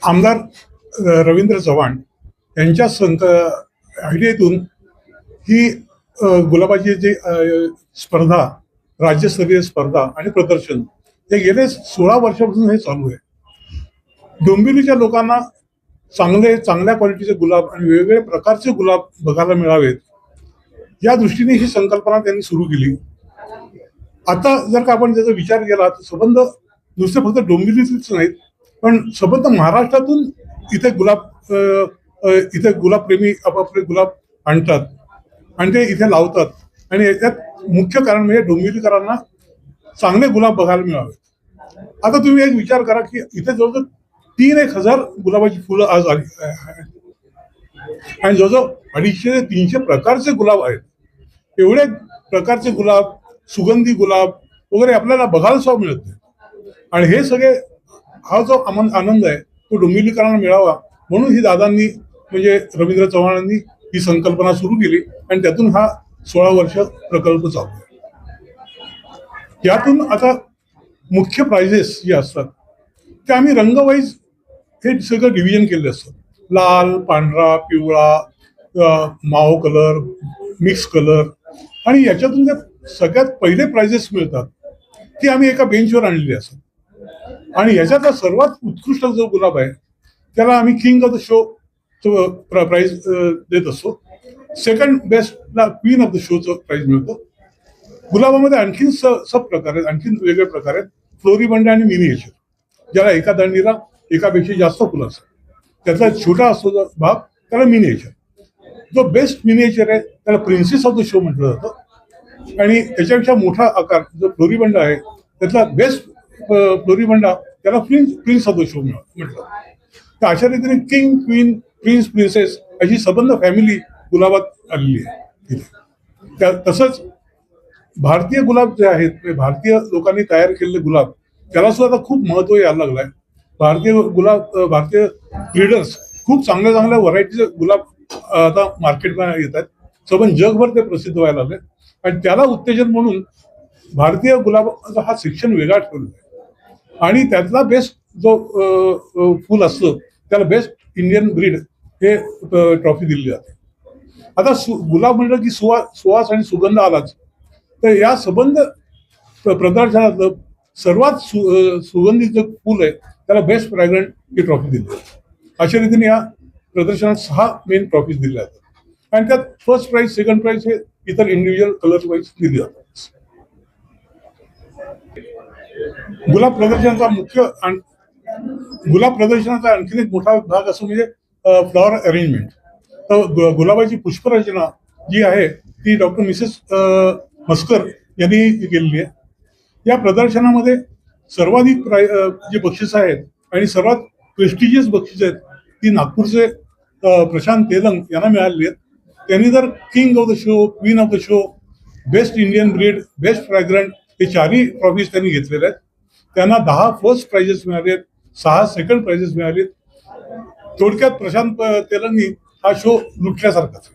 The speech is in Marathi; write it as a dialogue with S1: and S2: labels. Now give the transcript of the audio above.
S1: आमदार रवींद्र चव्हाण यांच्या आयडियातून ही गुलाबाची जी स्पर्धा, राज्यस्तरीय स्पर्धा आणि प्रदर्शन हे गेले 16 वर्षापासून हे चालू आहे. डोंबिवलीच्या लोकांना चांगल्या क्वालिटीचे गुलाब आणि वेगवेगळ्या प्रकारचे गुलाब बघायला मिळावेत या दृष्टीने ही संकल्पना त्यांनी सुरू केली. आता जर का आपण त्याचा विचार केला तर संबंध नुसते फक्त डोंबिवलीतच नाहीत, पण संबंध महाराष्ट्रातून इथे गुलाब प्रेमी आपापले गुलाब आणतात आणि ते इथे लावतात. आणि याच्यात मुख्य कारण म्हणजे डोंबिवलीकरांना चांगले गुलाब बघायला मिळावेत. आता तुम्ही एक विचार करा की इथे जवळजवळ 3,000 गुलाबाची फुलं आज आली आणि जवळजवळ 250 ते 300 प्रकारचे गुलाब आहेत. एवढे प्रकारचे गुलाब, सुगंधी गुलाब वगैरे आपल्याला बघायला सुद्धा मिळत नाही. आणि हे सगळे हा जो आनंद आहे तो डोंबिवलीकरांना मिळावा म्हणून ही दादांनी म्हणजे रवींद्र चव्हाणांनी ही संकल्पना सुरू केली आणि त्यातून हा 16 वर्ष प्रकल्प चालू आहे. यातून आता मुख्य प्राइजेस जे असतात ते आम्ही रंगवाईज हे सगळं डिव्हिजन केले असतात. लाल, पांढरा, पिवळा, माहो कलर, मिक्स कलर. आणि याच्यातून जे सगळ्यात पहिले प्राइजेस मिळतात ती आम्ही एका बेंचवर आणलेली असतात. आणि याच्यातला सर्वात उत्कृष्ट जो गुलाब आहे त्याला आम्ही king of the show prize देत असतो. सेकंड बेस्टला क्वीन ऑफ द शोचं प्राइज मिळतं. गुलाबामध्ये आणखीन सब प्रकार आहेत, आणखीन वेगवेगळे प्रकार आहेत. फ्लोरिबंड आणि मिनिएचर, ज्याला एका दांडीला एकापेक्षा जास्त फुलं असतात. त्यातला छोटा असतो जो भाग त्याला मिनिएचर. जो बेस्ट मिनिएचर आहे त्याला प्रिन्सेस ऑफ द शो म्हटलं जातं. आणि त्याच्यापेक्षा मोठा आकार जो फ्लोरिबंड आहे त्यातला बेस्ट फ्लोरिबंडा त्याला प्रिन्स ऑफ द शो म्हटलं. तर अशा रीतीने किंग, क्वीन, प्रिन्स, प्रिन्सेस अशी संबंध फॅमिली गुलाबात आलेली आहे तिथे. तसंच भारतीय गुलाब जे आहेत, भारतीय लोकांनी तयार केलेले गुलाब त्याला सुद्धा आता खूप महत्व यायला लागलं आहे. भारतीय ब्रीडर्स खूप चांगल्या व्हरायटीचे गुलाब आता मार्केटमध्ये येत आहेत. संबंध जगभर ते प्रसिद्ध व्हायला लागले आणि त्याला उत्तेजन म्हणून भारतीय गुलाबाचा हा सेक्शन वेगळा ठेवला आहे. आणि त्यातला बेस्ट जो फुल असतं त्याला बेस्ट इंडियन ब्रीड हे ट्रॉफी दिली जाते. आता गुलाब म्हटलं की सुवास आणि सुगंध आलाच. तर या संबंध प्रदर्शनातलं सर्वात सुगंधित जे फुल आहे त्याला बेस्ट फ्रॅग्रंट ही ट्रॉफी दिली जाते. अशा रीतीने या प्रदर्शनात 6 मेन ट्रॉफीज दिल्या जातात आणि त्यात फर्स्ट प्राइज, सेकंड प्राइज हे इतर इंडिव्हिज्युअल कलर वाईज दिली जातात. गुलाब प्रदर्शनाचा आणखीन एक मोठा भाग असतो म्हणजे फ्लॉवर अरेंजमेंट. तर गुलाबाची पुष्परचना जी आहे ती डॉक्टर मिसेस मस्कर यांनी केलेली आहे. या प्रदर्शनामध्ये सर्वाधिक जे बक्षीस आहेत आणि सर्वात प्रेस्टिजियस बक्षीस आहेत ती नागपूरचे प्रशांत तेलंग यांना मिळालेली आहेत. त्यांनी जर king of the show, queen of the show, best Indian breed, best फ्रॅग्रंट हे 4ही ट्रॉफीज त्यांनी घेतलेल्या आहेत. त्यांना 10 फर्स्ट प्राइजेस मिळाले आहेत, 6 सेकंड प्राइजेस मिळाले. थोडक्यात प्रशांत तेलंगनी हा शो लुटल्यासारखाच.